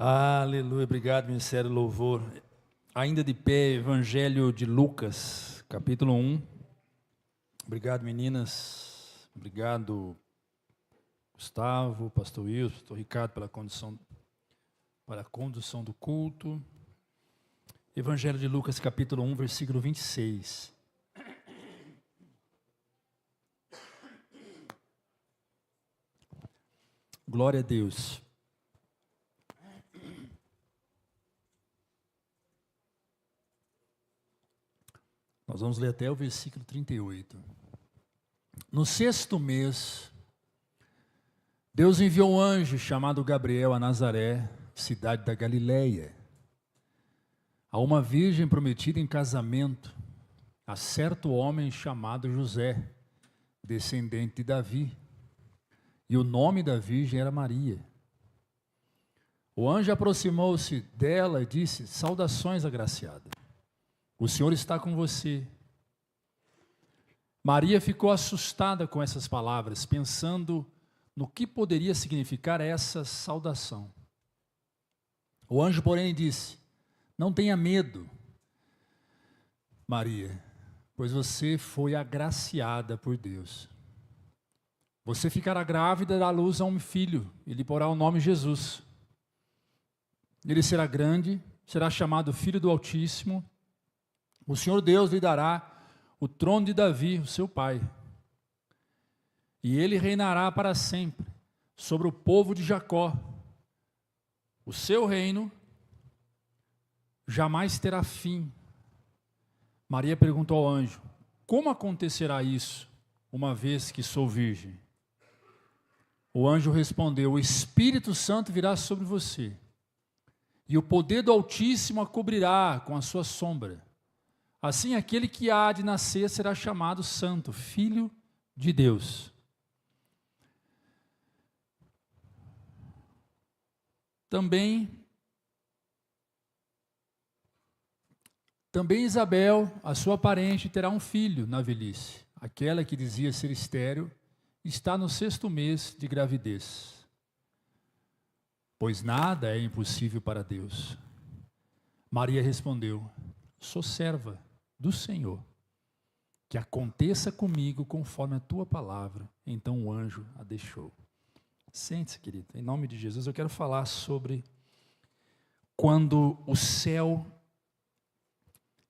Aleluia, obrigado, Ministério Louvor. Ainda de pé, Evangelho de Lucas, capítulo 1. Obrigado, meninas. Obrigado, Gustavo, Pastor Wilson, Pastor Ricardo, pela condução do culto. Evangelho de Lucas, capítulo 1, versículo 26. Glória a Deus. Nós vamos ler até o versículo 38. No 6º mês, Deus enviou um anjo chamado Gabriel a Nazaré, cidade da Galileia, a uma virgem prometida em casamento, a certo homem chamado José, descendente de Davi, e o nome da virgem era Maria. O anjo aproximou-se dela e disse: saudações, agraciada, o Senhor está com você. Maria ficou assustada com essas palavras, pensando no que poderia significar essa saudação. O anjo, porém, disse: não tenha medo, Maria, pois você foi agraciada por Deus. Você ficará grávida e dará à luz a um filho, e lhe porá o nome Jesus. Ele será grande, será chamado Filho do Altíssimo. O Senhor Deus lhe dará o trono de Davi, o seu pai. E ele reinará para sempre sobre o povo de Jacó. O seu reino jamais terá fim. Maria perguntou ao anjo: como acontecerá isso, uma vez que sou virgem? O anjo respondeu: o Espírito Santo virá sobre você, e o poder do Altíssimo a cobrirá com a sua sombra. Assim, aquele que há de nascer será chamado Santo, Filho de Deus. Também Isabel, a sua parente, terá um filho na velhice. Aquela que dizia ser estéril está no 6º mês de gravidez. Pois nada é impossível para Deus. Maria respondeu: sou serva do Senhor, que aconteça comigo conforme a tua palavra. Então o anjo a deixou. Sente-se, querido, em nome de Jesus. Eu quero falar sobre quando o céu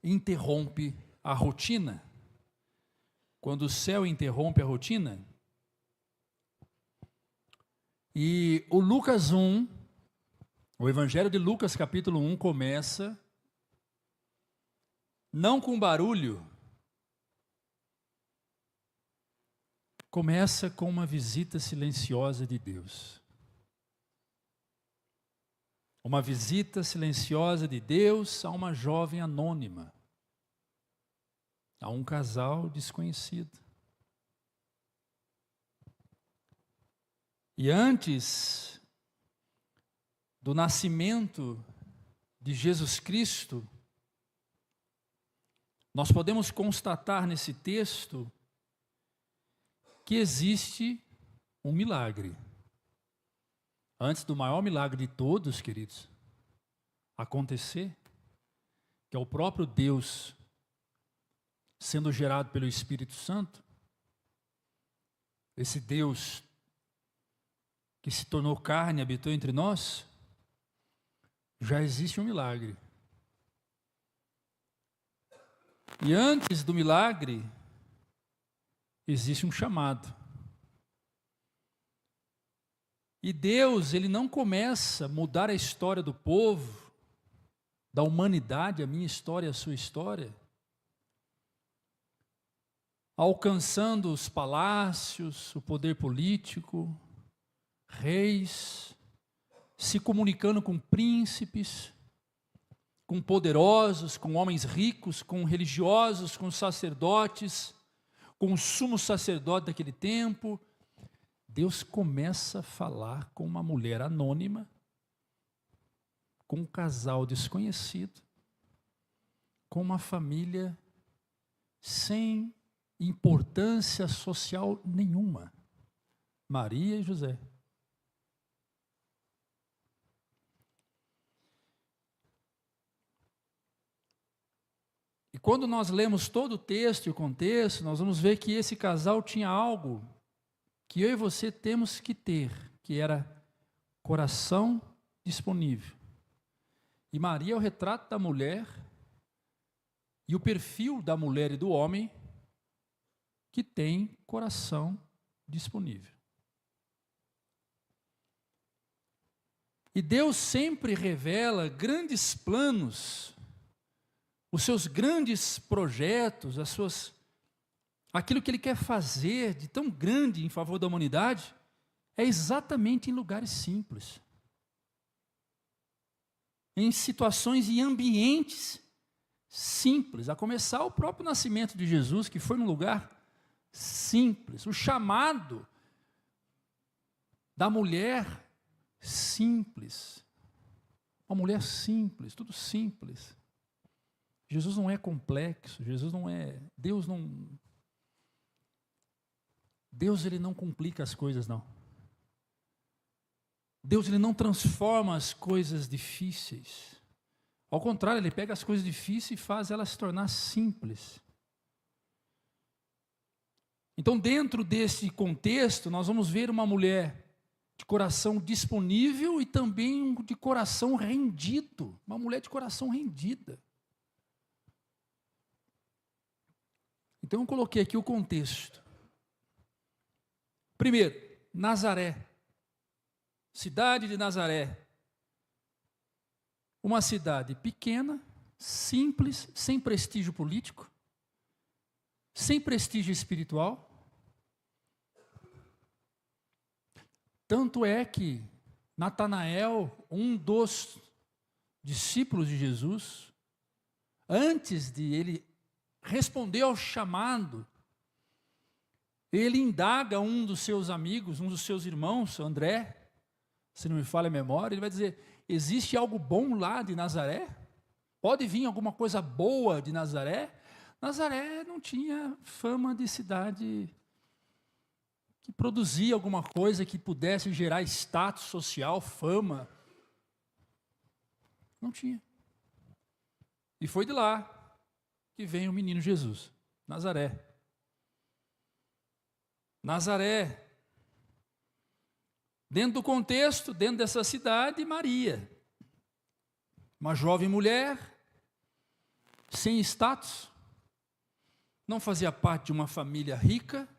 interrompe a rotina. Quando o céu interrompe a rotina. E o Lucas 1, o Evangelho de Lucas capítulo 1 começa não com barulho, começa com uma visita silenciosa de Deus. Uma visita silenciosa de Deus a uma jovem anônima, a um casal desconhecido. E antes do nascimento de Jesus Cristo, nós podemos constatar nesse texto que existe um milagre. Antes do maior milagre de todos, queridos, acontecer, que é o próprio Deus sendo gerado pelo Espírito Santo, esse Deus que se tornou carne e habitou entre nós, já existe um milagre. E antes do milagre, existe um chamado. E Deus, Ele não começa a mudar a história do povo, da humanidade, a minha história, a sua história, alcançando os palácios, o poder político, reis, se comunicando com príncipes, com poderosos, com homens ricos, com religiosos, com sacerdotes, com o sumo sacerdote daquele tempo. Deus começa a falar com uma mulher anônima, com um casal desconhecido, com uma família sem importância social nenhuma, Maria e José. quando nós lemos todo o texto e o contexto, nós vamos ver que esse casal tinha algo que eu e você temos que ter, que era coração disponível. E Maria é o retrato da mulher e o perfil da mulher e do homem que tem coração disponível. E Deus sempre revela grandes planos, os seus grandes projetos, aquilo que Ele quer fazer de tão grande em favor da humanidade, é exatamente em lugares simples. Em situações e ambientes simples, a começar o próprio nascimento de Jesus, que foi num lugar simples, o chamado da mulher simples, uma mulher simples, tudo simples. Jesus não é complexo, Deus ele não complica as coisas, não. Deus ele não transforma as coisas difíceis. Ao contrário, Ele pega as coisas difíceis e faz elas se tornar simples. Então, dentro desse contexto, nós vamos ver uma mulher de coração disponível e também de coração rendido. Uma mulher de coração rendida. Então, eu coloquei aqui o contexto. Primeiro, Nazaré. Cidade de Nazaré. Uma cidade pequena, simples, sem prestígio político, sem prestígio espiritual. Tanto é que Natanael, um dos discípulos de Jesus, antes de ele responder ao chamado, ele indaga um dos seus amigos, um dos seus irmãos, André, se não me falha a memória, ele vai dizer: existe algo bom lá de Nazaré? Pode vir alguma coisa boa de Nazaré? Nazaré não tinha fama de cidade que produzia alguma coisa que pudesse gerar status social, fama. Não tinha. E foi de lá que vem o menino Jesus, Nazaré. Nazaré. Dentro do contexto, dentro dessa cidade, Maria, uma jovem mulher, sem status, não fazia parte de uma família rica,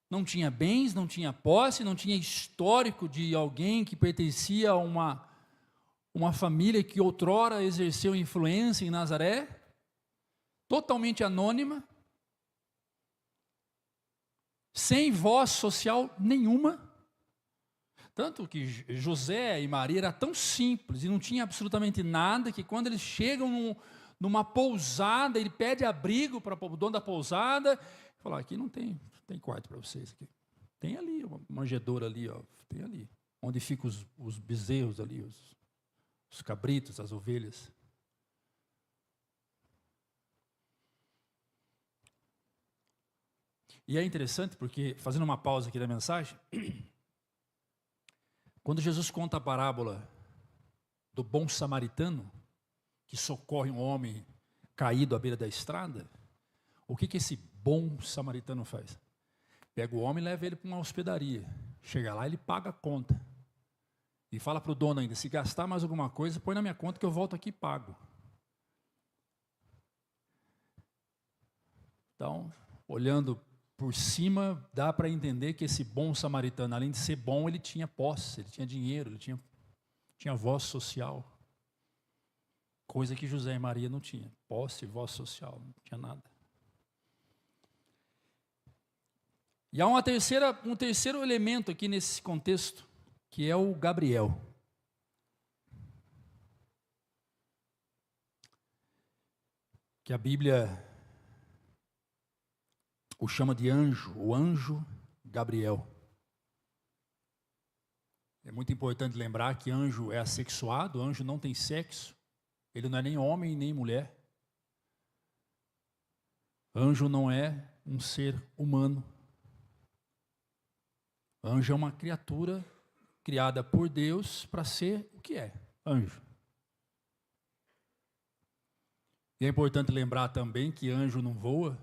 não tinha bens, não tinha posse, não tinha histórico de alguém que pertencia a uma família que outrora exerceu influência em Nazaré, totalmente anônima, sem voz social nenhuma. Tanto que José e Maria era tão simples e não tinha absolutamente nada, que quando eles chegam numa pousada, ele pede abrigo para o dono da pousada, fala: aqui não tem quarto para vocês. Aqui. Tem ali, uma manjedoura ali, ó, tem ali, onde ficam os bezerros ali, os cabritos, as ovelhas. E é interessante porque, fazendo uma pausa aqui da mensagem, quando Jesus conta a parábola do bom samaritano, que socorre um homem caído à beira da estrada, o que esse bom samaritano faz? Pega o homem e leva ele para uma hospedaria. Chega lá, ele paga a conta. E fala para o dono ainda: se gastar mais alguma coisa, põe na minha conta que eu volto aqui e pago. Então, olhando por cima, dá para entender que esse bom samaritano, além de ser bom, ele tinha posse, ele tinha dinheiro, ele tinha voz social. Coisa que José e Maria não tinham. Posse, voz social, não tinha nada. E há um terceiro elemento aqui nesse contexto, que é o Gabriel. Que a Bíblia o chama de anjo, o anjo Gabriel. É muito importante lembrar que anjo é assexuado, anjo não tem sexo, ele não é nem homem nem mulher. Anjo não é um ser humano. Anjo é uma criatura criada por Deus para ser o que é, anjo. E é importante lembrar também que anjo não voa,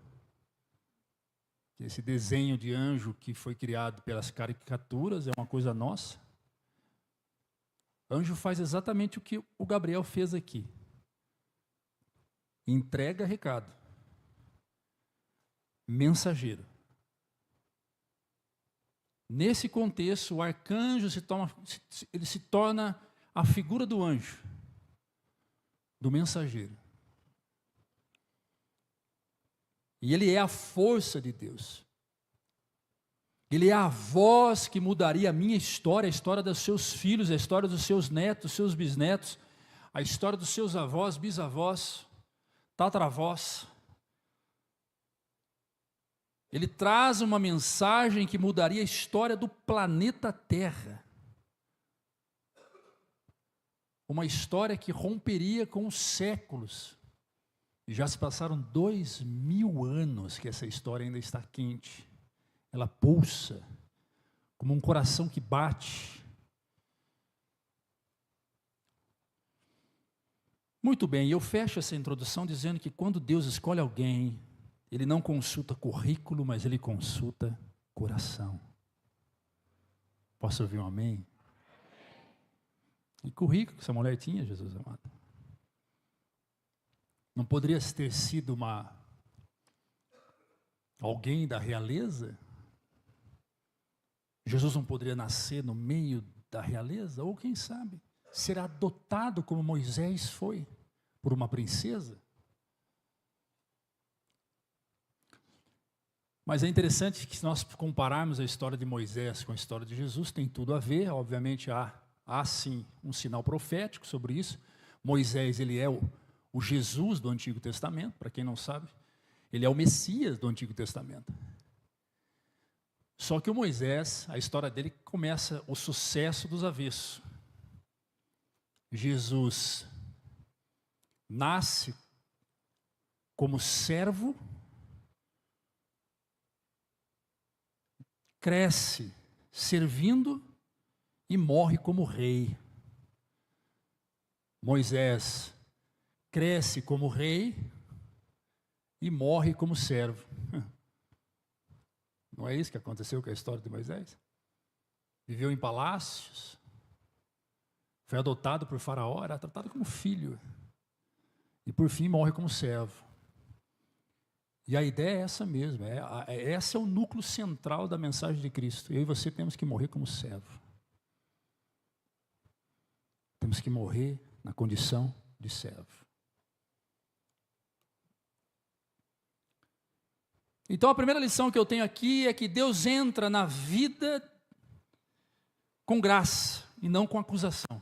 que esse desenho de anjo que foi criado pelas caricaturas é uma coisa nossa. Anjo faz exatamente o que o Gabriel fez aqui. Entrega recado. Mensageiro. Nesse contexto, o arcanjo se torna a figura do anjo, do mensageiro. E ele é a força de Deus. Ele é a voz que mudaria a minha história, a história dos seus filhos, a história dos seus netos, seus bisnetos, a história dos seus avós, bisavós, tatravós. Ele traz uma mensagem que mudaria a história do planeta Terra. Uma história que romperia com os séculos. E já se passaram 2000 anos que essa história ainda está quente. Ela pulsa, como um coração que bate. Muito bem, eu fecho essa introdução dizendo que quando Deus escolhe alguém, Ele não consulta currículo, mas Ele consulta coração. Posso ouvir um amém? E currículo que essa mulher tinha, Jesus amado? Não poderia ter sido alguém da realeza? Jesus não poderia nascer no meio da realeza? Ou quem sabe, ser adotado como Moisés foi, por uma princesa? Mas é interessante que se nós compararmos a história de Moisés com a história de Jesus, tem tudo a ver. Obviamente há sim um sinal profético sobre isso. Moisés, ele é o Jesus do Antigo Testamento, para quem não sabe. Ele é o Messias do Antigo Testamento. Só que o Moisés, a história dele começa o sucesso dos avessos. Jesus nasce como servo, cresce servindo e morre como rei. Moisés cresce como rei e morre como servo. Não é isso que aconteceu com a história de Moisés? Viveu em palácios, foi adotado por Faraó, era tratado como filho. E por fim morre como servo. E a ideia é essa mesmo, esse é o núcleo central da mensagem de Cristo. Eu e você temos que morrer como servo. Temos que morrer na condição de servo. Então a primeira lição que eu tenho aqui é que Deus entra na vida com graça e não com acusação.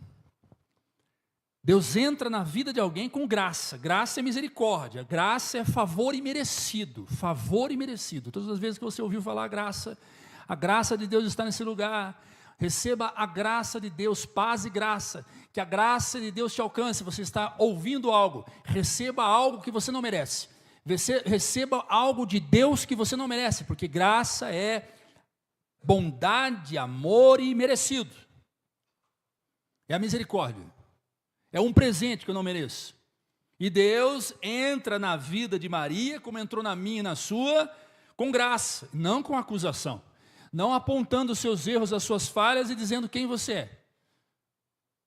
Deus entra na vida de alguém com graça. Graça é misericórdia, graça é favor imerecido. Favor imerecido. Todas as vezes que você ouviu falar a graça de Deus está nesse lugar. Receba a graça de Deus, paz e graça. Que a graça de Deus te alcance. Você está ouvindo algo, receba algo que você não merece. Receba algo de Deus que você não merece, porque graça é bondade, amor e merecido. É a misericórdia. É um presente que eu não mereço. E Deus entra na vida de Maria, como entrou na minha e na sua, com graça, não com acusação. Não apontando os seus erros, as suas falhas e dizendo quem você é.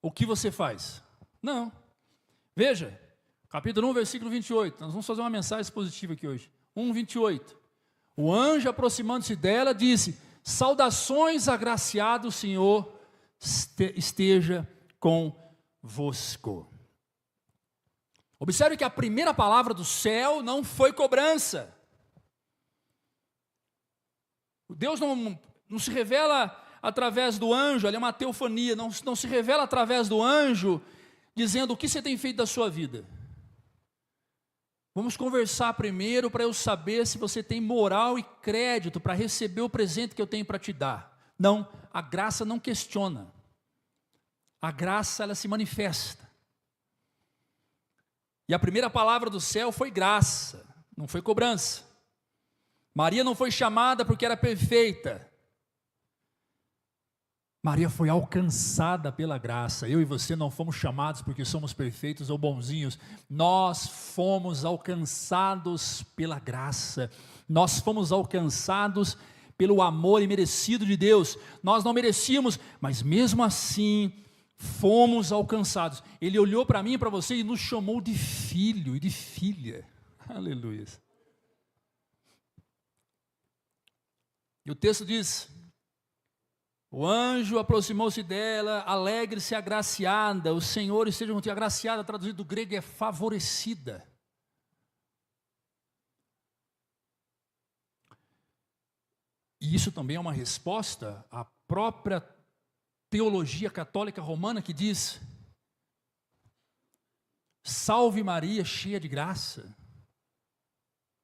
O que você faz. Não. Veja. Capítulo 1, versículo 28, nós vamos fazer uma mensagem expositiva aqui hoje. 1, 28. O anjo, aproximando-se dela, disse: saudações, agraciado Senhor, esteja convosco. Observe que a primeira palavra do céu não foi cobrança. Deus não se revela através do anjo, ali é uma teofania, não se revela através do anjo, dizendo o que você tem feito da sua vida. Vamos conversar primeiro para eu saber se você tem moral e crédito para receber o presente que eu tenho para te dar. Não, a graça não questiona. A graça, ela se manifesta. E a primeira palavra do céu foi graça, não foi cobrança. Maria não foi chamada porque era perfeita. Maria foi alcançada pela graça. Eu e você não fomos chamados porque somos perfeitos ou bonzinhos. Nós fomos alcançados pela graça. Nós fomos alcançados pelo amor imerecido de Deus. Nós não merecíamos, mas mesmo assim fomos alcançados. Ele olhou para mim e para você e nos chamou de filho e de filha. Aleluia. E o texto diz: o anjo aproximou-se dela, alegre-se, agraciada, o Senhor esteja contigo. Agraciada, traduzido do grego, é favorecida. E isso também é uma resposta à própria teologia católica romana, que diz: salve Maria, cheia de graça.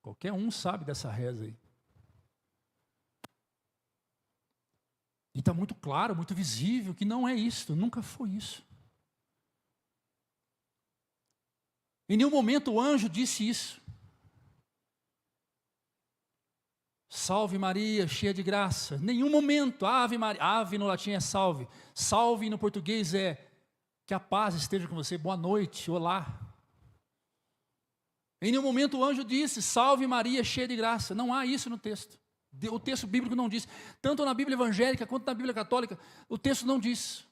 Qualquer um sabe dessa reza aí. E está muito claro, muito visível que não é isso, nunca foi isso. Em nenhum momento o anjo disse isso. Salve Maria, cheia de graça. Nenhum momento. Ave Maria. Ave no latim é salve. Salve no português é que a paz esteja com você. Boa noite, olá. Em nenhum momento o anjo disse: salve Maria, cheia de graça. Não há isso no texto. O texto bíblico não diz. Tanto na Bíblia evangélica quanto na Bíblia católica, o texto não diz.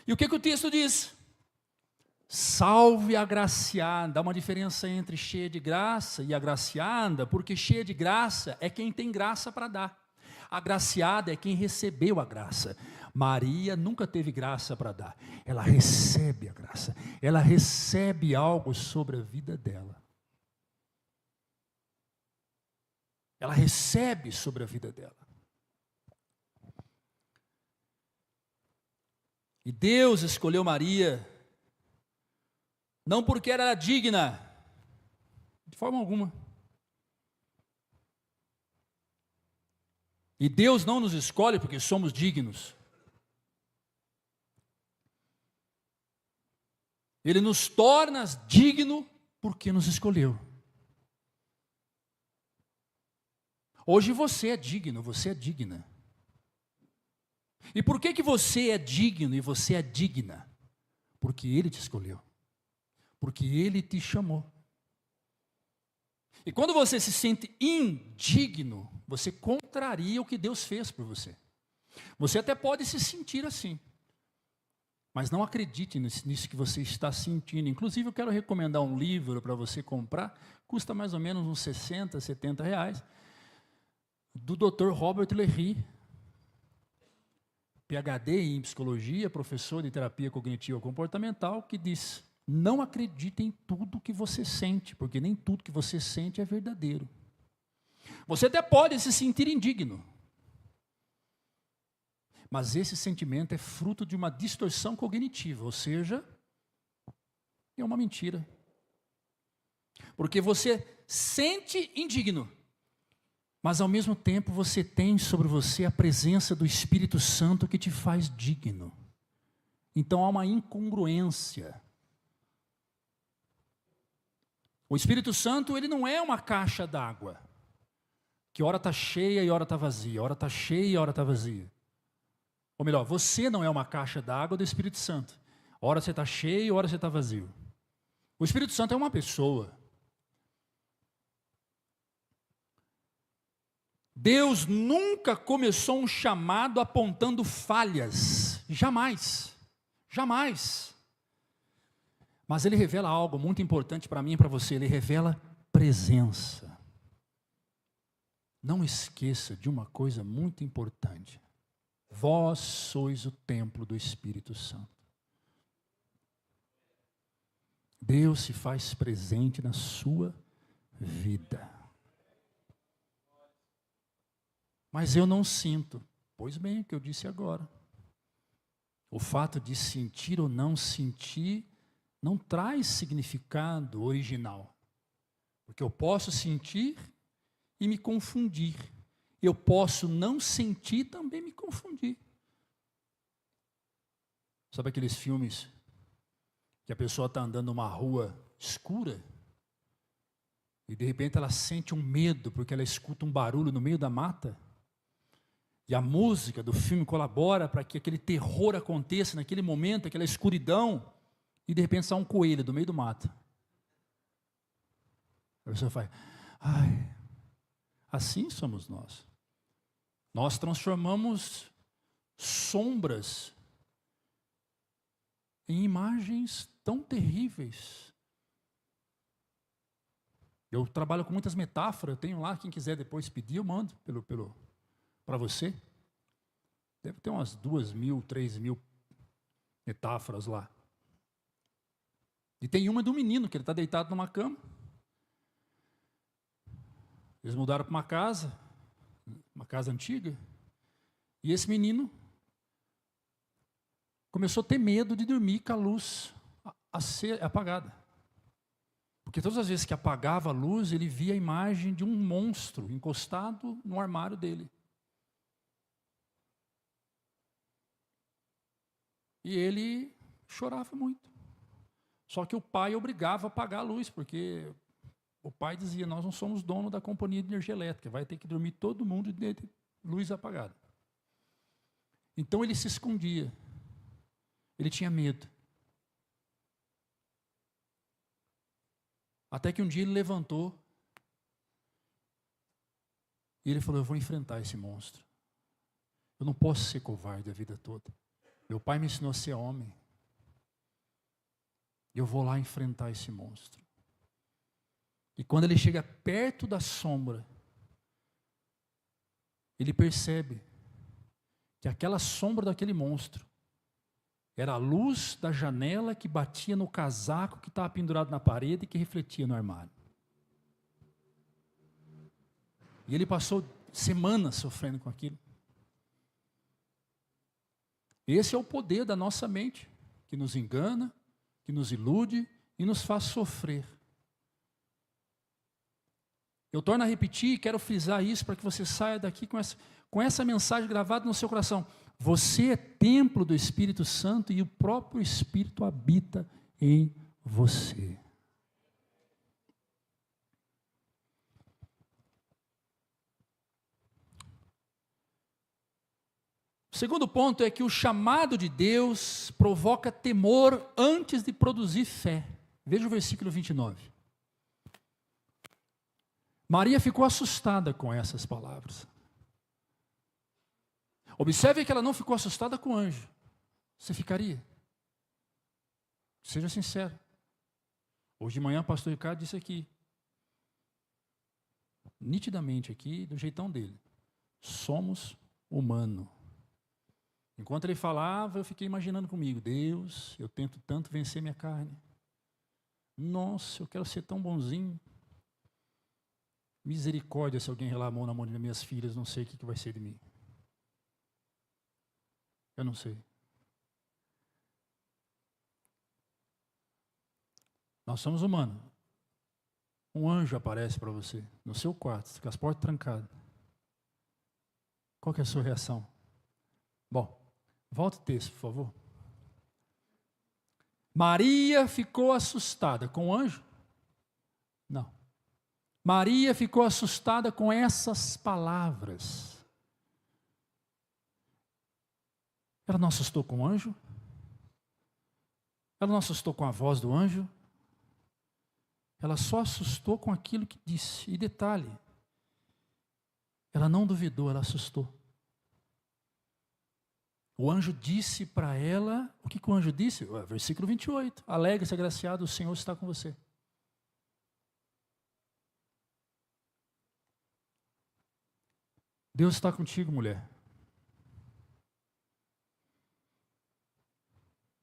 E o que o texto diz? Salve agraciada. Há uma diferença entre cheia de graça e agraciada, porque cheia de graça é quem tem graça para dar. Agraciada é quem recebeu a graça. Maria nunca teve graça para dar. Ela recebe a graça. Ela recebe algo sobre a vida dela. Ela recebe sobre a vida dela. E Deus escolheu Maria, não porque ela era digna, de forma alguma. E Deus não nos escolhe porque somos dignos. Ele nos torna digno porque nos escolheu. Hoje você é digno, você é digna. E por que você é digno e você é digna? Porque Ele te escolheu. Porque Ele te chamou. E quando você se sente indigno, você contraria o que Deus fez por você. Você até pode se sentir assim. Mas não acredite nisso que você está sentindo. Inclusive, eu quero recomendar um livro para você comprar. Custa mais ou menos uns 60, 70 reais. Do Dr. Robert Lehry, PhD em psicologia, professor de terapia cognitiva comportamental, que diz: não acredite em tudo que você sente, porque nem tudo que você sente é verdadeiro. Você até pode se sentir indigno, mas esse sentimento é fruto de uma distorção cognitiva, ou seja, é uma mentira. Porque você sente indigno, mas ao mesmo tempo você tem sobre você a presença do Espírito Santo que te faz digno. Então há uma incongruência. O Espírito Santo, ele não é uma caixa d'água, que hora está cheia e hora está vazia, hora está cheia e hora está vazia. Ou melhor, você não é uma caixa d'água do Espírito Santo. Hora você está cheio, hora você está vazio. O Espírito Santo é uma pessoa. Deus nunca começou um chamado apontando falhas. Jamais. Jamais. Mas Ele revela algo muito importante para mim e para você. Ele revela presença. Não esqueça de uma coisa muito importante. Vós sois o templo do Espírito Santo. Deus se faz presente na sua vida. Mas eu não sinto. Pois bem, o que eu disse agora. O fato de sentir ou não sentir não traz significado original. Porque eu posso sentir e me confundir. Eu posso não sentir e também me confundir. Sabe aqueles filmes que a pessoa está andando numa rua escura e de repente ela sente um medo porque ela escuta um barulho no meio da mata? E a música do filme colabora para que aquele terror aconteça naquele momento, aquela escuridão, e de repente sai um coelho do meio do mato. A pessoa faz, ai, assim somos nós. Nós transformamos sombras em imagens tão terríveis. Eu trabalho com muitas metáforas, eu tenho lá, quem quiser depois pedir, eu mando para você. Deve ter umas 2.000, 3.000 metáforas lá. E tem uma do menino, que ele está deitado numa cama. Eles mudaram para uma casa antiga, e esse menino começou a ter medo de dormir com a luz a ser apagada. Porque todas as vezes que apagava a luz, ele via a imagem de um monstro encostado no armário dele. E ele chorava muito. Só que o pai obrigava a apagar a luz, porque o pai dizia, nós não somos dono da companhia de energia elétrica, vai ter que dormir todo mundo de luz apagada. Então ele se escondia. Ele tinha medo. Até que um dia ele levantou e ele falou, eu vou enfrentar esse monstro. Eu não posso ser covarde a vida toda. Meu pai me ensinou a ser homem. Eu vou lá enfrentar esse monstro. E quando ele chega perto da sombra, ele percebe que aquela sombra daquele monstro era a luz da janela que batia no casaco que estava pendurado na parede e que refletia no armário. E ele passou semanas sofrendo com aquilo. Esse é o poder da nossa mente, que nos engana, que nos ilude e nos faz sofrer. Eu torno a repetir e quero frisar isso para que você saia daqui com essa mensagem gravada no seu coração. Você é templo do Espírito Santo e o próprio Espírito habita em você. O segundo ponto é que o chamado de Deus provoca temor antes de produzir fé. Veja o versículo 29. Maria ficou assustada com essas palavras. Observe que ela não ficou assustada com o anjo. Você ficaria? Seja sincero. Hoje de manhã o pastor Ricardo disse aqui, nitidamente aqui, do jeitão dele, somos humanos. Enquanto ele falava, eu fiquei imaginando comigo, Deus, eu tento tanto vencer minha carne. Nossa, eu quero ser tão bonzinho. Misericórdia, se alguém relar a mão na mão das minhas filhas, não sei o que vai ser de mim. Eu não sei. Nós somos humanos. Um anjo aparece para você, no seu quarto, com as portas trancadas. Qual que é a sua reação? Bom, volta o texto, por favor. Maria ficou assustada com o anjo? Não. Maria ficou assustada com essas palavras. Ela não assustou com o anjo? Ela não assustou com a voz do anjo? Ela só assustou com aquilo que disse. E detalhe, ela não duvidou, ela assustou. O anjo disse para ela, o que o anjo disse? Versículo 28, alegre-se, agraciado, o Senhor está com você. Deus está contigo, mulher.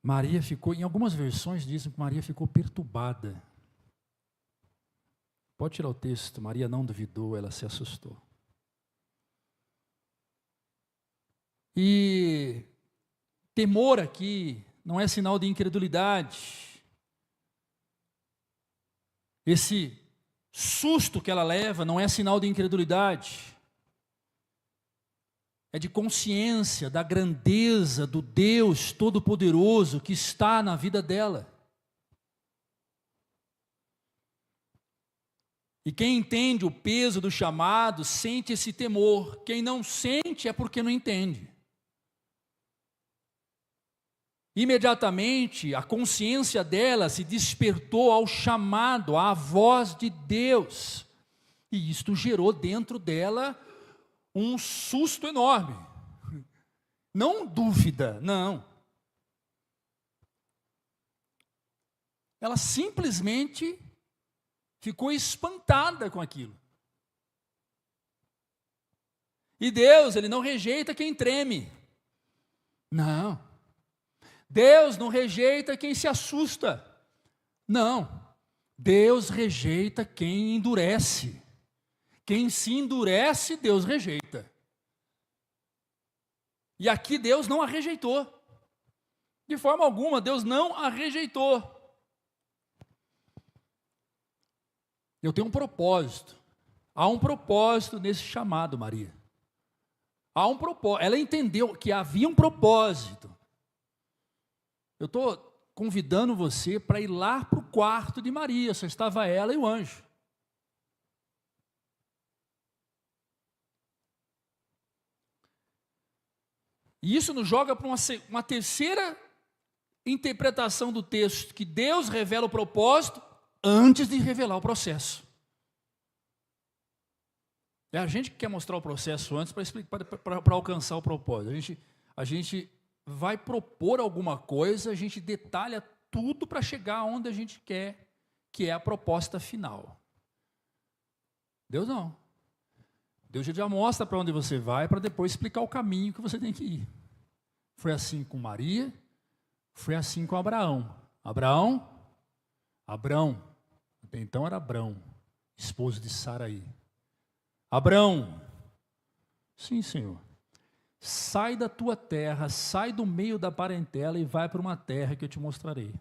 Maria ficou, em algumas versões dizem que Maria ficou perturbada. Pode tirar o texto, Maria não duvidou, ela se assustou. E temor aqui não é sinal de incredulidade. Esse susto que ela leva não é sinal de incredulidade. É de consciência da grandeza do Deus Todo-Poderoso que está na vida dela. E quem entende o peso do chamado sente esse temor. Quem não sente é porque não entende. Imediatamente, a consciência dela se despertou ao chamado, à voz de Deus. E isto gerou dentro dela um susto enorme. Não dúvida, não. Ela simplesmente ficou espantada com aquilo. E Deus, Ele não rejeita quem treme. Não. Deus não rejeita quem se assusta. Não. Deus rejeita quem endurece. Quem se endurece, Deus rejeita. E aqui Deus não a rejeitou. De forma alguma, Deus não a rejeitou. Eu tenho um propósito. Há um propósito nesse chamado, Maria. Há um propósito. Ela entendeu que havia um propósito. Eu estou convidando você para ir lá para o quarto de Maria. Só estava ela e o anjo. E isso nos joga para uma terceira interpretação do texto, que Deus revela o propósito antes de revelar o processo. É a gente que quer mostrar o processo antes para alcançar o propósito. A gente vai propor alguma coisa, a gente detalha tudo para chegar onde a gente quer, que é a proposta final. Deus não. Deus já mostra para onde você vai, para depois explicar o caminho que você tem que ir. Foi assim com Maria, foi assim com Abraão. Abrão, até então era Abrão, esposo de Saraí. Abrão, sim, Senhor, sai da tua terra, sai do meio da parentela e vai para uma terra que eu te mostrarei.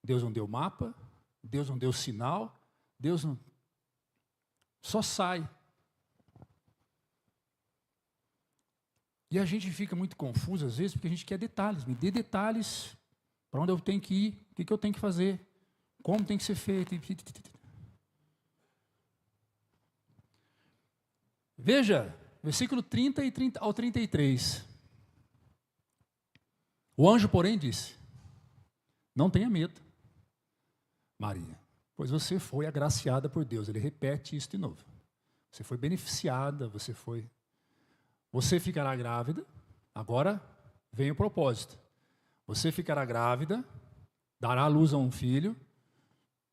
Deus não deu mapa, Deus não deu sinal, Deus não... Só sai. E a gente fica muito confuso às vezes, porque a gente quer detalhes. Me dê detalhes para onde eu tenho que ir, o que eu tenho que fazer, como tem que ser feito. Veja, versículo 30 ao 33. O anjo, porém, disse: não tenha medo, Maria, pois você foi agraciada por Deus. Ele repete isso de novo. Você foi beneficiada, você ficará grávida. Agora vem o propósito. Você ficará grávida, dará à luz a um filho,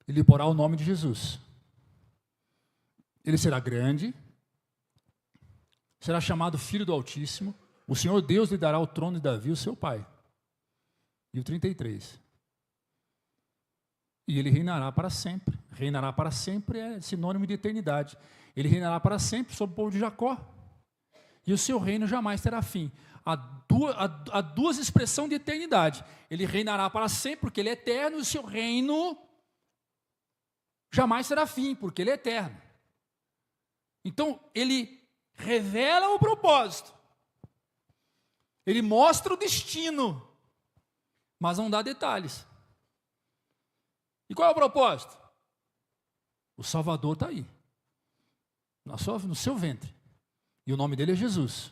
e lhe porá o nome de Jesus. Ele será grande, será chamado Filho do Altíssimo. O Senhor Deus lhe dará o trono de Davi, o seu pai. E o 33. E ele reinará para sempre. Reinará para sempre é sinônimo de eternidade. Ele reinará para sempre sobre o povo de Jacó. E o seu reino jamais terá fim. Há duas expressões de eternidade. Ele reinará para sempre, porque ele é eterno, e o seu reino jamais terá fim, porque ele é eterno. Então, ele revela o propósito. Ele mostra o destino, mas não dá detalhes. E qual é o propósito? O Salvador está aí, no seu ventre. E o nome dele é Jesus.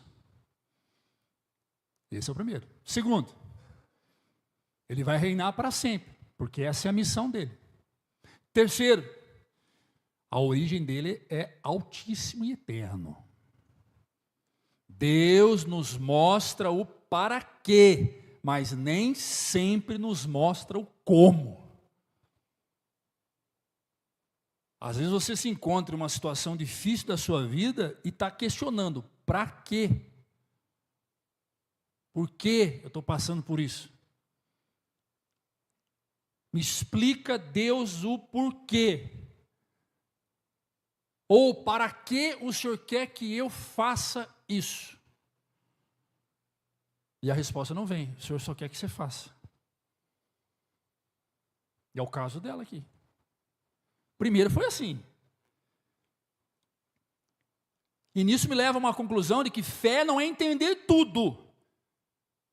Esse é o primeiro. Segundo, ele vai reinar para sempre, porque essa é a missão dele. Terceiro, a origem dele é altíssimo e eterno. Deus nos mostra o para quê, mas nem sempre nos mostra o como. Às vezes você se encontra em uma situação difícil da sua vida e está questionando, para quê? Por que eu estou passando por isso? Me explica, Deus, o porquê. Ou para que o Senhor quer que eu faça isso? E a resposta não vem, o Senhor só quer que você faça. E é o caso dela aqui. Primeiro foi assim. E nisso me leva a uma conclusão de que fé não é entender tudo.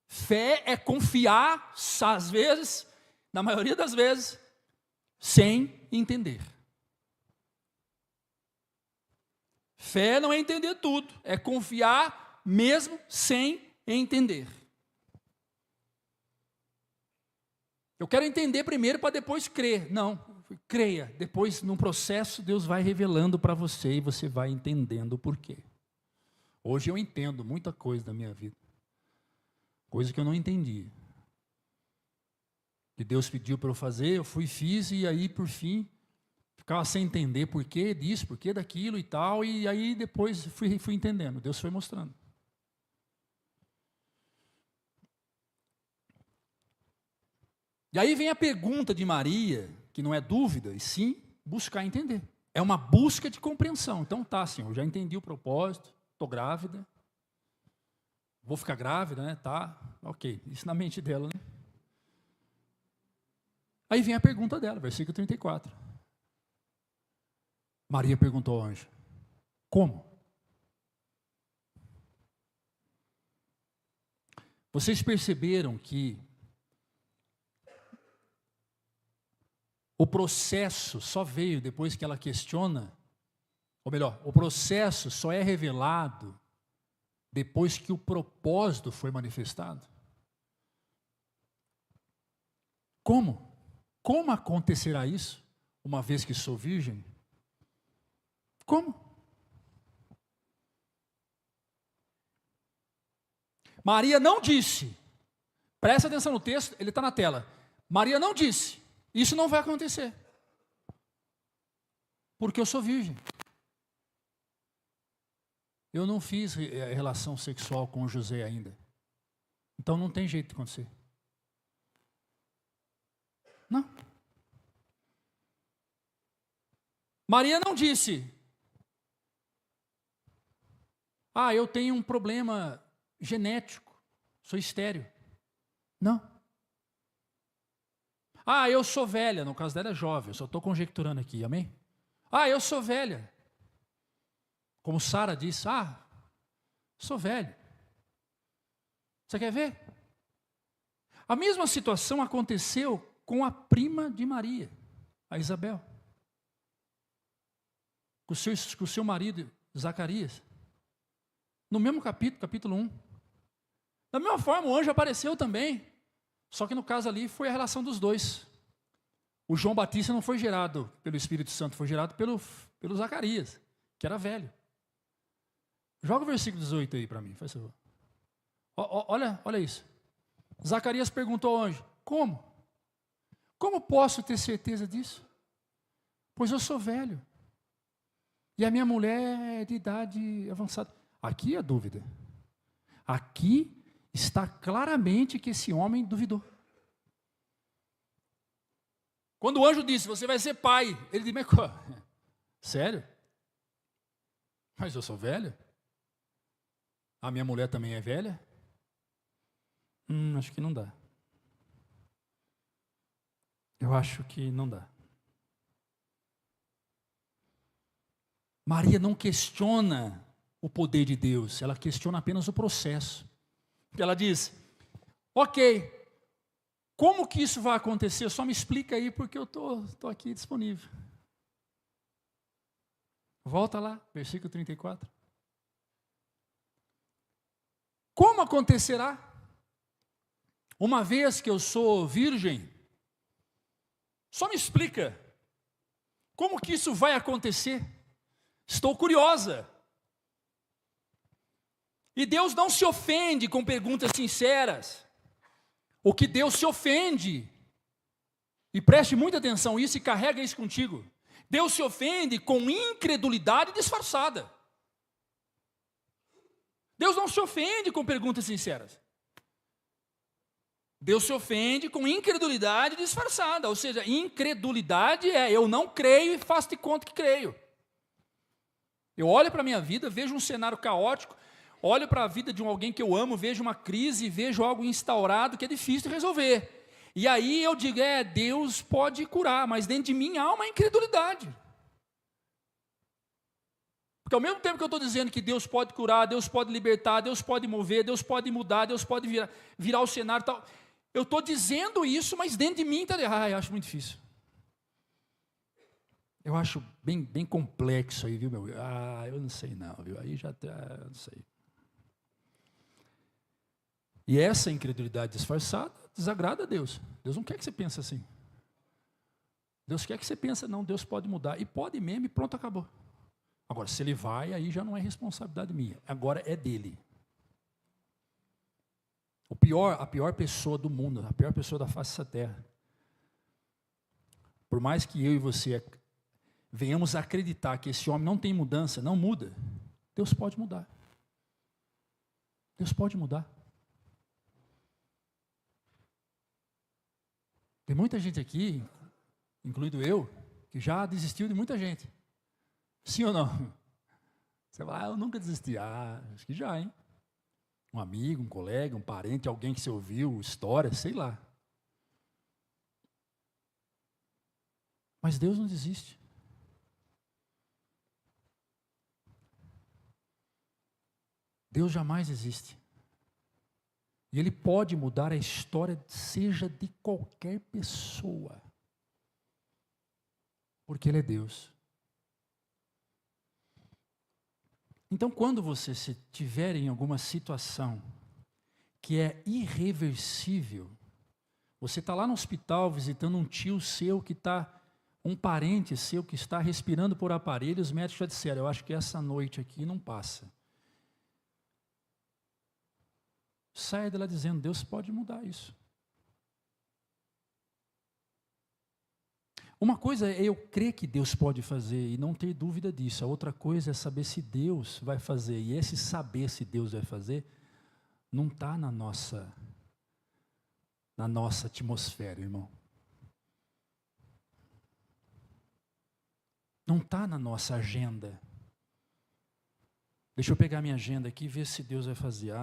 Fé é confiar, às vezes, na maioria das vezes, sem entender. Fé não é entender tudo, é confiar mesmo sem entender. Eu quero entender primeiro para depois crer. Não, creia. Depois, no processo, Deus vai revelando para você e você vai entendendo o porquê. Hoje eu entendo muita coisa da minha vida. Coisa que eu não entendia. Que Deus pediu para eu fazer, eu fui e fiz, e aí, por fim, ficava sem entender porquê disso, porquê daquilo e tal, e aí depois fui entendendo. Deus foi mostrando. E aí vem a pergunta de Maria, que não é dúvida, e sim buscar entender. É uma busca de compreensão. Então tá, Senhor, já entendi o propósito, estou grávida, vou ficar grávida, né? Tá, ok, isso na mente dela, né? Aí vem a pergunta dela, versículo 34. Maria perguntou ao anjo, como? Vocês perceberam que o processo só veio depois que ela questiona, ou melhor, o processo só é revelado depois que o propósito foi manifestado? Como? Como acontecerá isso, uma vez que sou virgem? Como? Maria não disse, presta atenção no texto, ele está na tela. Maria não disse, isso não vai acontecer, porque eu sou virgem. Eu não fiz relação sexual com José ainda, então não tem jeito de acontecer. Não. Maria não disse, eu tenho um problema genético, sou estéril. Não. Eu sou velha, no caso dela é jovem, eu só estou conjecturando aqui, amém? Eu sou velha. Como Sara disse, sou velho. Você quer ver? A mesma situação aconteceu com a prima de Maria, a Isabel. Com o seu marido, Zacarias. No mesmo capítulo 1. Da mesma forma, o anjo apareceu também. Só que no caso ali foi a relação dos dois. O João Batista não foi gerado pelo Espírito Santo, foi gerado pelo Zacarias, que era velho. Joga o versículo 18 aí para mim, faz favor. Olha isso. Zacarias perguntou ao anjo, como? Como posso ter certeza disso? Pois eu sou velho. E a minha mulher é de idade avançada. Aqui é a dúvida. Aqui está claramente que esse homem duvidou. Quando o anjo disse, você vai ser pai, ele disse, sério? Mas eu sou velho? A minha mulher também é velha? Acho que não dá. Eu acho que não dá. Maria não questiona o poder de Deus, ela questiona apenas o processo. Ela diz, ok, como que isso vai acontecer? Só me explica aí, porque eu estou aqui disponível. Volta lá, versículo 34. Como acontecerá? Uma vez que eu sou virgem, só me explica, como que isso vai acontecer? Estou curiosa. E Deus não se ofende com perguntas sinceras. O que Deus se ofende, e preste muita atenção a isso e carrega isso contigo. Deus se ofende com incredulidade disfarçada. Deus não se ofende com perguntas sinceras. Deus se ofende com incredulidade disfarçada. Ou seja, incredulidade é eu não creio e faço de conta que creio. Eu olho para a minha vida, vejo um cenário caótico, olho para a vida de alguém que eu amo, vejo uma crise, vejo algo instaurado que é difícil de resolver. E aí eu digo, Deus pode curar, mas dentro de mim há uma incredulidade. Porque ao mesmo tempo que eu estou dizendo que Deus pode curar, Deus pode libertar, Deus pode mover, Deus pode mudar, Deus pode virar o cenário e tal, eu estou dizendo isso, mas dentro de mim está, eu acho muito difícil. Eu acho bem complexo aí, viu, meu? Eu não sei não, viu? Aí já não sei. E essa incredulidade disfarçada desagrada a Deus. Deus não quer que você pense assim. Deus quer que você pense, não, Deus pode mudar. E pode mesmo, e pronto, acabou. Agora, se ele vai, aí já não é responsabilidade minha. Agora é dele. A pior pessoa do mundo, a pior pessoa da face dessa terra. Por mais que eu e você venhamos a acreditar que esse homem não tem mudança, não muda, Deus pode mudar. Deus pode mudar. Tem muita gente aqui, incluindo eu, que já desistiu de muita gente. Sim ou não? Você fala, eu nunca desisti. Acho que já, hein? Um amigo, um colega, um parente, alguém que você ouviu, história, sei lá. Mas Deus não desiste. Deus jamais desiste. E Ele pode mudar a história, seja de qualquer pessoa. Porque Ele é Deus. Então, quando você se tiver em alguma situação que é irreversível, você está lá no hospital visitando um tio seu que está, um parente seu que está respirando por aparelho, os médicos já disseram, eu acho que essa noite aqui não passa. Saia de lá dizendo, Deus pode mudar isso. Uma coisa é eu crer que Deus pode fazer e não ter dúvida disso. A outra coisa é saber se Deus vai fazer. E esse saber se Deus vai fazer não está na nossa atmosfera, irmão. Não está na nossa agenda. Deixa eu pegar minha agenda aqui e ver se Deus vai fazer.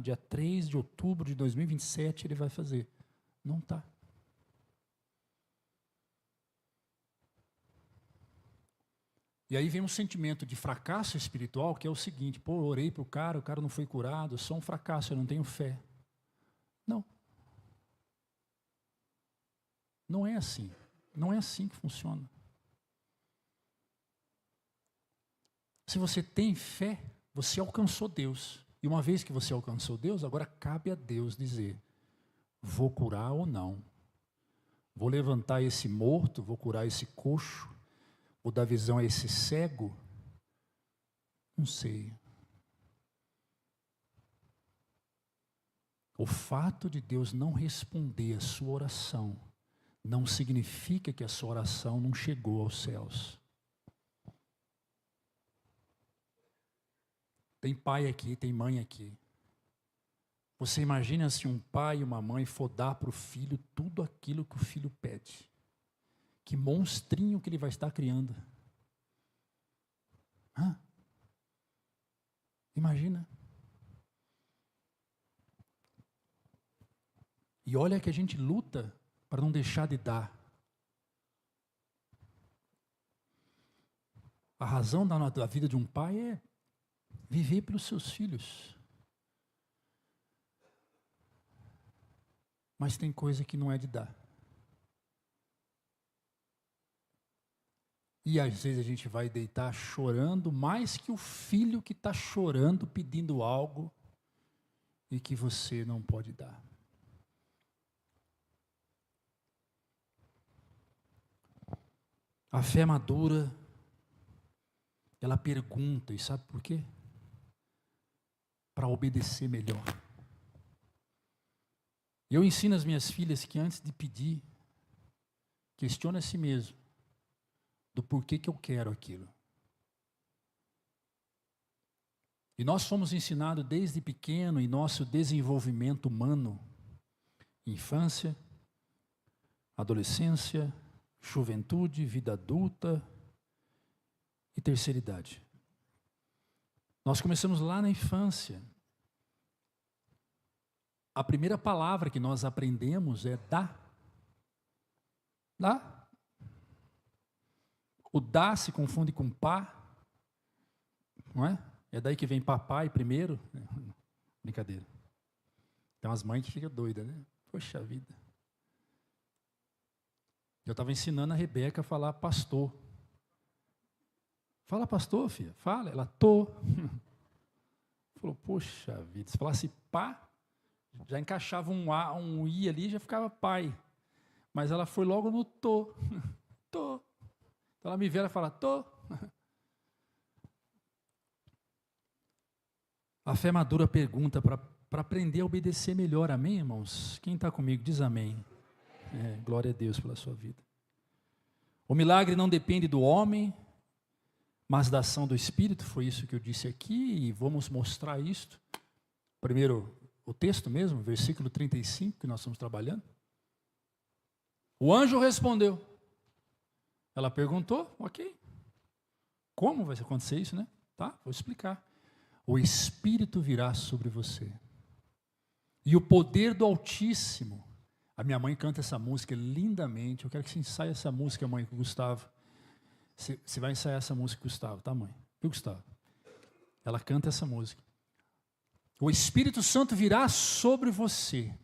Dia 3 de outubro de 2027 Ele vai fazer. Não está. E aí vem um sentimento de fracasso espiritual, que é o seguinte, eu orei para o cara não foi curado, eu sou um fracasso, eu não tenho fé. Não. Não é assim. Não é assim que funciona. Se você tem fé, você alcançou Deus. E uma vez que você alcançou Deus, agora cabe a Deus dizer, vou curar ou não. Vou levantar esse morto, vou curar esse coxo, vou dar visão a esse cego. Não sei. O fato de Deus não responder a sua oração não significa que a sua oração não chegou aos céus. Tem pai aqui, tem mãe aqui. Você imagina se um pai e uma mãe for dar para o filho tudo aquilo que o filho pede. Que monstrinho que ele vai estar criando. Imagina. E olha que a gente luta para não deixar de dar. A razão da vida de um pai é viver pelos seus filhos. Mas tem coisa que não é de dar. E às vezes a gente vai deitar chorando mais que o filho que está chorando, pedindo algo e que você não pode dar. A fé madura, ela pergunta, e sabe por quê? Para obedecer melhor. Eu ensino às minhas filhas que antes de pedir, questione a si mesmo do porquê que eu quero aquilo. E nós fomos ensinados desde pequeno em nosso desenvolvimento humano, infância, adolescência, juventude, vida adulta e terceira idade. Nós começamos lá na infância. A primeira palavra que nós aprendemos é dá. Dá. O dá se confunde com pá, não é? É daí que vem papai primeiro. Brincadeira. Tem umas mães que ficam doidas, né? Poxa vida. Eu estava ensinando a Rebeca a falar pastor. Fala, pastor, filha, fala. Ela, tô. Falou, poxa vida, se falasse pá, já encaixava um A, um I ali, já ficava pai. Mas ela foi logo no tô. Tô. Então ela me vê, ela fala, tô. A fé madura pergunta para aprender a obedecer melhor, amém, irmãos? Quem está comigo diz amém. Glória a Deus pela sua vida. O milagre não depende do homem, mas da ação do Espírito, foi isso que eu disse aqui, e vamos mostrar isto. Primeiro, o texto mesmo, versículo 35, que nós estamos trabalhando. O anjo respondeu. Ela perguntou, ok. Como vai acontecer isso, né? Tá, vou explicar. O Espírito virá sobre você. E o poder do Altíssimo. A minha mãe canta essa música lindamente. Eu quero que você ensaie essa música, mãe, com o Gustavo. Você vai ensaiar essa música, Gustavo, tá, mãe? Viu, Gustavo? Ela canta essa música. O Espírito Santo virá sobre você,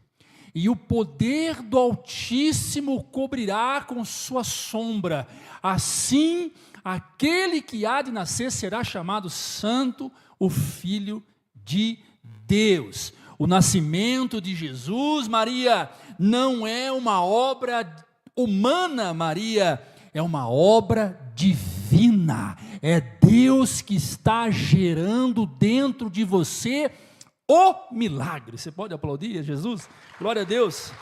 e o poder do Altíssimo o cobrirá com sua sombra. Assim, aquele que há de nascer será chamado Santo, o Filho de Deus. O nascimento de Jesus, Maria, não é uma obra humana, Maria, é uma obra divina. É Deus que está gerando dentro de você o milagre. Você pode aplaudir a Jesus? Glória a Deus.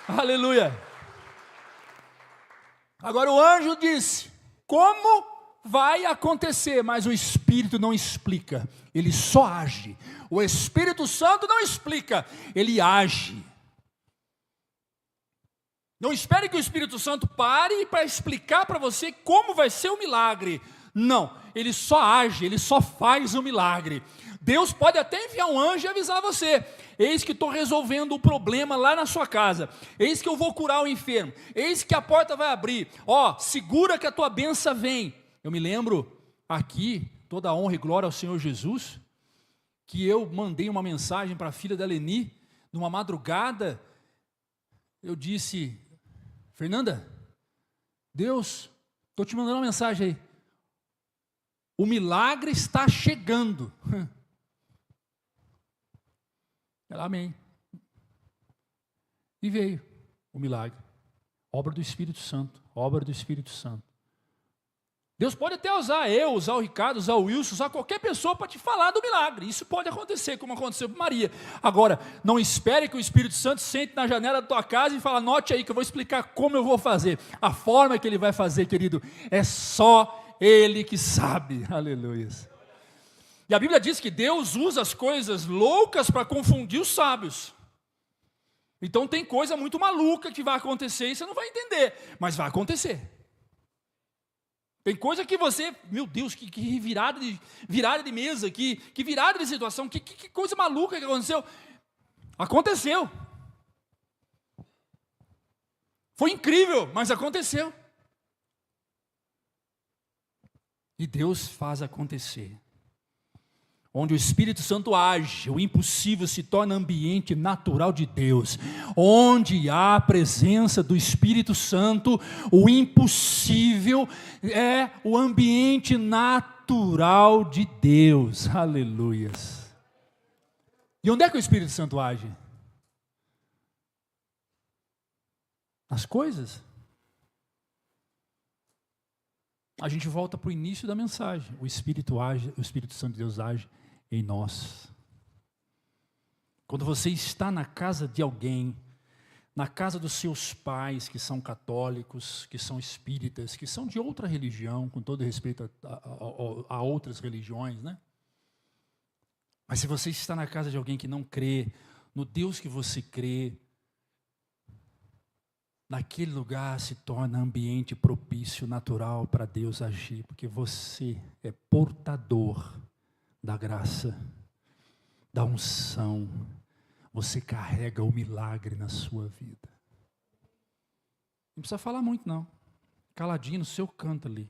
Aleluia. Agora o anjo disse, como vai acontecer? Mas o Espírito não explica, ele só age. O Espírito Santo não explica, ele age. Não espere que o Espírito Santo pare para explicar para você como vai ser o milagre. Não, ele só age, ele só faz o milagre. Deus pode até enviar um anjo e avisar você, eis que estou resolvendo o problema lá na sua casa, eis que eu vou curar o enfermo, eis que a porta vai abrir, segura que a tua bênção vem. Eu me lembro aqui, toda a honra e glória ao Senhor Jesus, que eu mandei uma mensagem para a filha da Leni, numa madrugada, eu disse, Fernanda, Deus, estou te mandando uma mensagem aí, o milagre está chegando. Ela, amém. E veio o milagre. Obra do Espírito Santo. Obra do Espírito Santo. Deus pode até usar eu, usar o Ricardo, usar o Wilson, usar qualquer pessoa para te falar do milagre. Isso pode acontecer, como aconteceu com Maria. Agora, não espere que o Espírito Santo sente na janela da tua casa e fale, anote aí que eu vou explicar como eu vou fazer. A forma que ele vai fazer, querido, é só Ele que sabe. Aleluia. E a Bíblia diz que Deus usa as coisas loucas para confundir os sábios. Então tem coisa muito maluca que vai acontecer e você não vai entender, mas vai acontecer. Tem coisa que você, meu Deus, que virada de mesa, que virada de situação, que coisa maluca que aconteceu. Aconteceu. Foi incrível, mas aconteceu. E Deus faz acontecer. Onde o Espírito Santo age, o impossível se torna ambiente natural de Deus. Onde há a presença do Espírito Santo, o impossível é o ambiente natural de Deus. Aleluias. E onde é que o Espírito Santo age? Nas coisas. A gente volta para o início da mensagem. O Espírito age, o Espírito Santo de Deus age em nós. Quando você está na casa de alguém, na casa dos seus pais, que são católicos, que são espíritas, que são de outra religião, com todo respeito a outras religiões, né? Mas se você está na casa de alguém que não crê no Deus que você crê, naquele lugar se torna ambiente propício, natural para Deus agir, porque você é portador da graça, da unção, você carrega o milagre na sua vida. Não precisa falar muito não, caladinho no seu canto ali,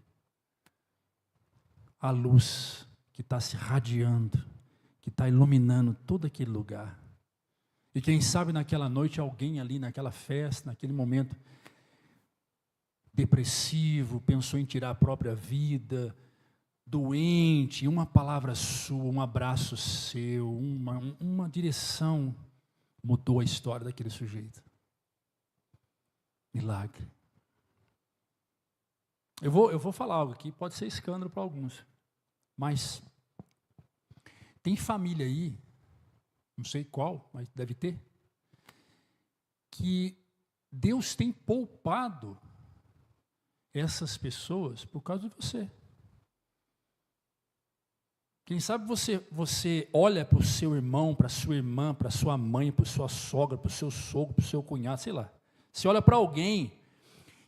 a luz que está se radiando, que está iluminando todo aquele lugar. E quem sabe naquela noite alguém ali, naquela festa, naquele momento, depressivo, pensou em tirar a própria vida, doente, uma palavra sua, um abraço seu, uma direção mudou a história daquele sujeito. Milagre. Eu vou falar algo aqui, pode ser escândalo para alguns, mas tem família aí, não sei qual, mas deve ter, que Deus tem poupado essas pessoas por causa de você. Quem sabe você olha para o seu irmão, para a sua irmã, para a sua mãe, para a sua sogra, para o seu sogro, para o seu cunhado, sei lá. Você olha para alguém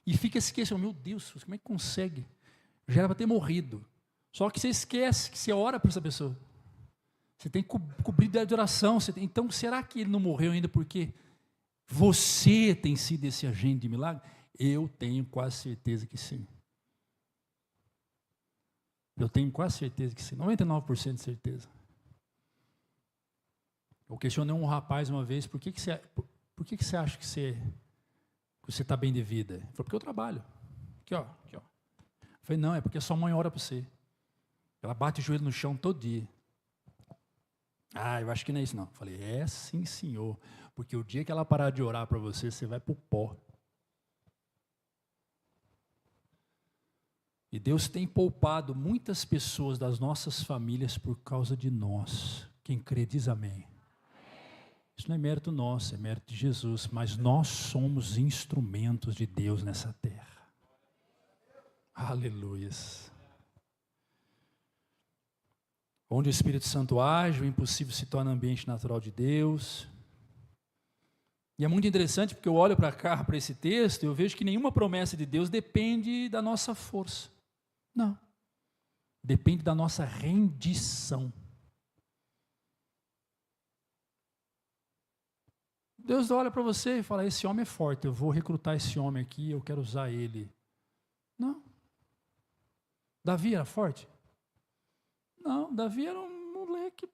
e fica se esquecendo, meu Deus, como é que consegue? Já era para ter morrido. Só que você esquece que você ora para essa pessoa. Você tem que cobrir de oração. Então, será que ele não morreu ainda porque você tem sido esse agente de milagre? Eu tenho quase certeza que sim. Eu tenho quase certeza que sim, 99% de certeza. Eu questionei um rapaz uma vez, por que você acha que você está bem de vida? Ele falou, porque eu trabalho. Aqui, ó. Eu falei, não, é porque a sua mãe ora para você. Ela bate o joelho no chão todo dia. Ah, eu acho que não é isso não. Eu falei, é sim, senhor. Porque o dia que ela parar de orar para você, você vai para o pó. E Deus tem poupado muitas pessoas das nossas famílias por causa de nós. Quem crê diz amém. Isso não é mérito nosso, é mérito de Jesus. Mas nós somos instrumentos de Deus nessa terra. Aleluias. Onde o Espírito Santo age, o impossível se torna ambiente natural de Deus. E é muito interessante porque eu olho para cá, para esse texto, e eu vejo que nenhuma promessa de Deus depende da nossa força. Não. Depende da nossa rendição. Deus olha para você e fala, esse homem é forte, eu vou recrutar esse homem aqui, eu quero usar ele. Não. Davi era forte? Não, Davi era um moleque.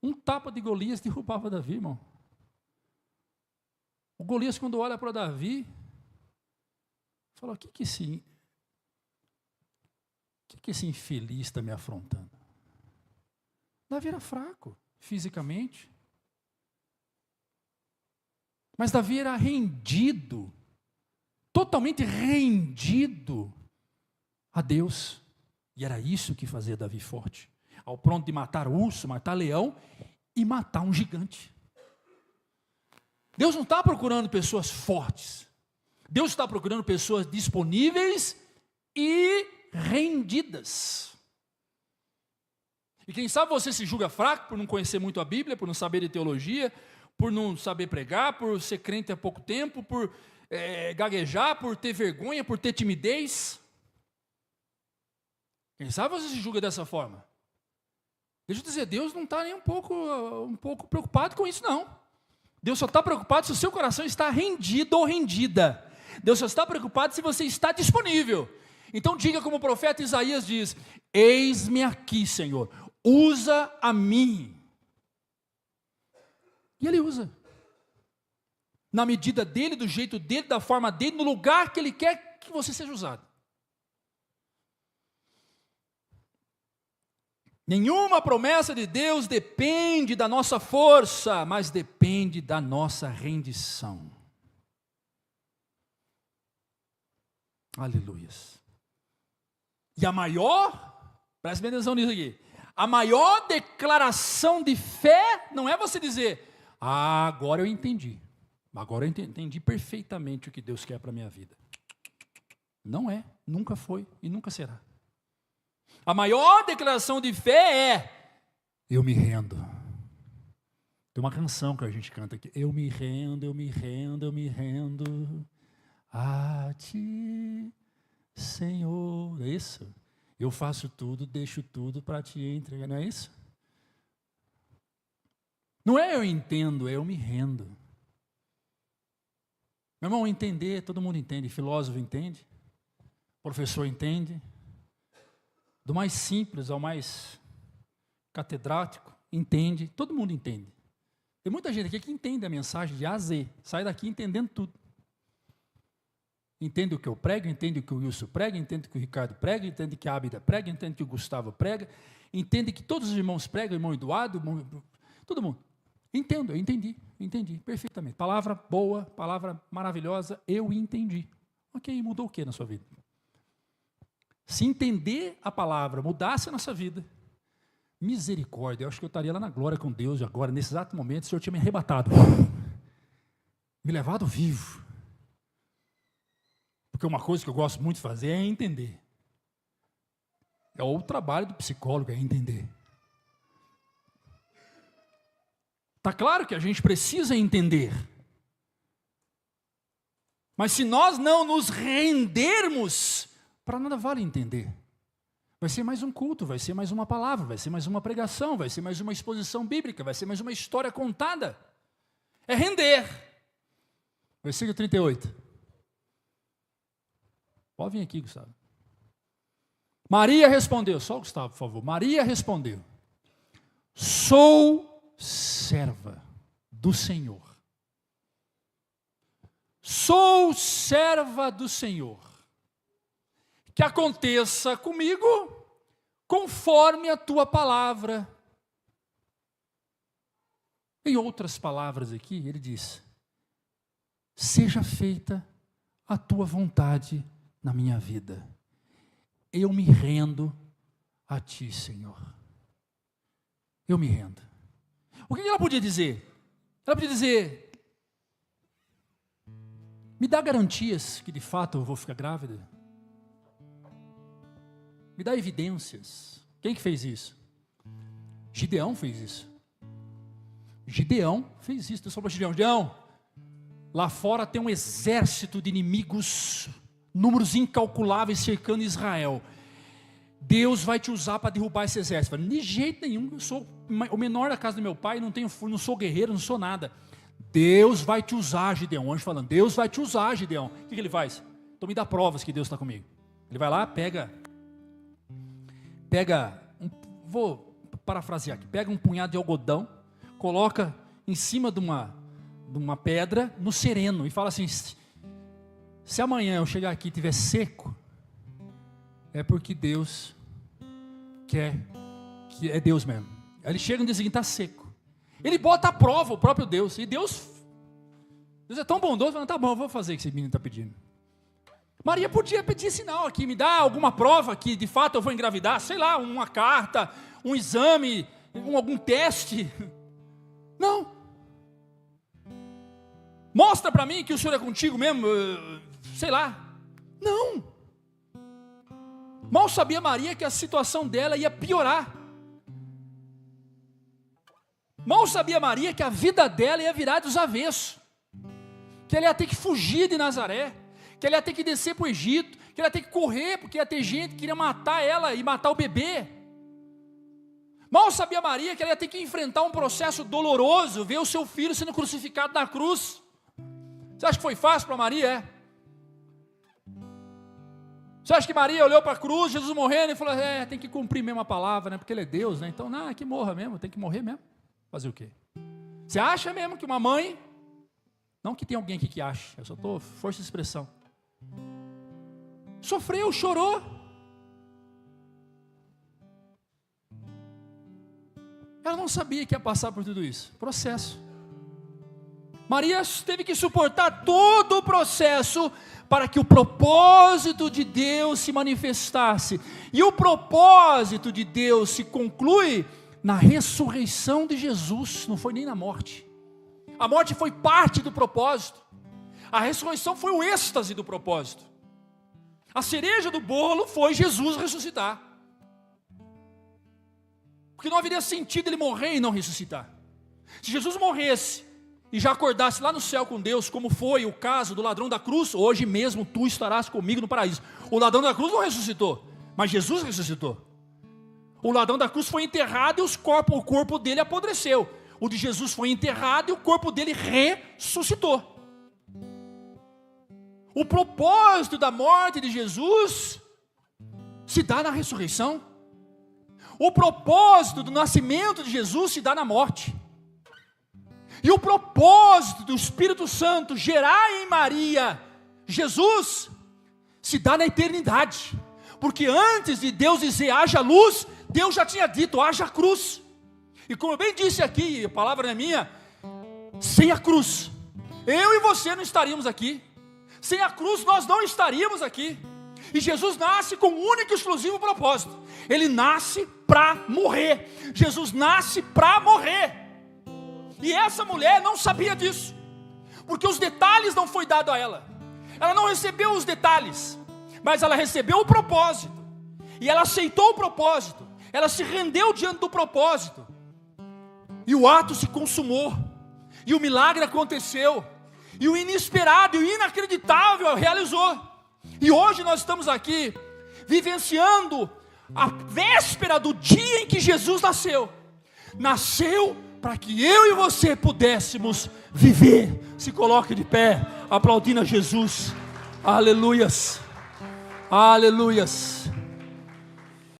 Um tapa de Golias derrubava Davi, irmão. O Golias, quando olha para Davi, fala, o que esse infeliz está me afrontando? Davi era fraco, fisicamente. Mas Davi era rendido, totalmente rendido a Deus. E era isso que fazia Davi forte. Ao ponto de matar urso, matar leão e matar um gigante. Deus não está procurando pessoas fortes. Deus está procurando pessoas disponíveis e rendidas. E quem sabe você se julga fraco por não conhecer muito a Bíblia, por não saber de teologia, por não saber pregar, por ser crente há pouco tempo, por gaguejar, por ter vergonha, por ter timidez. Quem sabe você se julga dessa forma? Deixa eu dizer, Deus não está nem um pouco preocupado com isso, não. Deus só está preocupado se o seu coração está rendido ou rendida. Deus só está preocupado se você está disponível. Então diga como o profeta Isaías diz, eis-me aqui, Senhor, usa a mim. E Ele usa. Na medida dEle, do jeito dEle, da forma dEle, no lugar que Ele quer que você seja usado. Nenhuma promessa de Deus depende da nossa força, mas depende da nossa rendição. Aleluias. E a maior, preste bem atenção nisso aqui, a maior declaração de fé não é você dizer, agora eu entendi perfeitamente o que Deus quer para a minha vida. Não é, nunca foi e nunca será. A maior declaração de fé é, eu me rendo. Tem uma canção que a gente canta aqui, eu me rendo, eu me rendo, eu me rendo a Ti, Senhor. É isso? Eu faço tudo, deixo tudo para Te entregar, não é isso? Não é eu entendo, é eu me rendo. Meu irmão, entender, todo mundo entende, filósofo entende, professor entende, do mais simples ao mais catedrático, entende, todo mundo entende. Tem muita gente aqui que entende a mensagem de A a Z, sai daqui entendendo tudo. Entende o que eu prego, entende o que o Wilson prega, entende o que o Ricardo prega, entende o que a Ábida prega, entende o que o Gustavo prega, entende que todos os irmãos pregam, o irmão Eduardo, todo mundo. Entendo, eu entendi perfeitamente. Palavra boa, palavra maravilhosa, eu entendi. Ok, mudou o que na sua vida? Se entender a palavra mudasse a nossa vida, misericórdia, eu acho que eu estaria lá na glória com Deus agora, nesse exato momento, o Senhor tinha me arrebatado, me levado vivo. Porque uma coisa que eu gosto muito de fazer é entender. É o trabalho do psicólogo, é entender. Está claro que a gente precisa entender. Mas se nós não nos rendermos, para nada vale entender. Vai ser mais um culto, vai ser mais uma palavra, vai ser mais uma pregação, vai ser mais uma exposição bíblica, vai ser mais uma história contada. É render. Versículo 38. Pode vir aqui, Gustavo. Maria respondeu, só o Gustavo, por favor. Maria respondeu: sou serva do Senhor. Sou serva do Senhor. Que aconteça comigo conforme a tua palavra. Em outras palavras aqui, ele diz: seja feita a tua vontade na minha vida. Eu me rendo a ti, Senhor. Eu me rendo. O que ela podia dizer? Ela podia dizer: me dá garantias que de fato eu vou ficar grávida. Me dá evidências. Quem que fez isso? Gideão fez isso. Gideão fez isso. Deus falou para Gideão: lá fora tem um exército de inimigos, números incalculáveis cercando Israel. Deus vai te usar para derrubar esse exército. De jeito nenhum, eu sou o menor da casa do meu pai, não sou guerreiro, não sou nada. Deus vai te usar, Gideão. O anjo falando: Deus vai te usar, Gideão. O que ele faz? Então me dá provas que Deus está comigo. Ele vai lá, vou parafrasear aqui, pega um punhado de algodão, coloca em cima de uma pedra, no sereno, e fala assim: se amanhã eu chegar aqui e estiver seco, é porque Deus quer, que é Deus mesmo. Aí ele chega no dia seguinte, está seco. Ele bota à prova o próprio Deus, e Deus é tão bondoso, falando: tá bom, eu vou fazer o que esse menino está pedindo. Maria podia pedir sinal aqui, me dá alguma prova que de fato eu vou engravidar, sei lá, uma carta, um exame, algum teste. Não. Mostra para mim que o Senhor é contigo mesmo, sei lá. Não. Mal sabia Maria que a situação dela ia piorar. Mal sabia Maria que a vida dela ia virar dos avessos. Que ela ia ter que fugir de Nazaré. Que ela ia ter que descer para o Egito. Que ela ia ter que correr, porque ia ter gente que queria matar ela e matar o bebê. Mal sabia Maria que ela ia ter que enfrentar um processo doloroso, ver o seu filho sendo crucificado na cruz. Você acha que foi fácil para Maria? É? Você acha que Maria olhou para a cruz, Jesus morrendo e falou: tem que cumprir mesmo a palavra, né? Porque ele é Deus, né? Então, que morra mesmo, tem que morrer mesmo. Fazer o quê? Você acha mesmo que uma mãe, não que tem alguém aqui que acha, eu só estou força de expressão, sofreu, chorou. Ela não sabia que ia passar por tudo isso. Processo. Maria teve que suportar todo o processo para que o propósito de Deus se manifestasse. E o propósito de Deus se conclui na ressurreição de Jesus, não foi nem na morte. A morte foi parte do propósito. A ressurreição foi o êxtase do propósito. A cereja do bolo foi Jesus ressuscitar. Porque não haveria sentido ele morrer e não ressuscitar. Se Jesus morresse e já acordasse lá no céu com Deus, como foi o caso do ladrão da cruz, hoje mesmo tu estarás comigo no paraíso. O ladrão da cruz não ressuscitou, mas Jesus ressuscitou. O ladrão da cruz foi enterrado e o corpo dele apodreceu. O de Jesus foi enterrado e o corpo dele ressuscitou. O propósito da morte de Jesus se dá na ressurreição. O propósito do nascimento de Jesus se dá na morte. E o propósito do Espírito Santo gerar em Maria Jesus se dá na eternidade. Porque antes de Deus dizer haja luz, Deus já tinha dito haja cruz. E como eu bem disse aqui, a palavra não é minha, sem a cruz, eu e você não estaríamos aqui. Sem a cruz nós não estaríamos aqui. E Jesus nasce com um único e exclusivo propósito. Ele nasce para morrer. Jesus nasce para morrer. E essa mulher não sabia disso, porque os detalhes não foi dado a ela. Ela não recebeu os detalhes, mas ela recebeu o propósito. E ela aceitou o propósito. Ela se rendeu diante do propósito. E o ato se consumou. E o milagre aconteceu. E o inesperado e o inacreditável realizou. E hoje nós estamos aqui vivenciando a véspera do dia em que Jesus nasceu. Nasceu para que eu e você pudéssemos viver. Se coloque de pé, aplaudindo a Jesus. Aleluias, aleluias.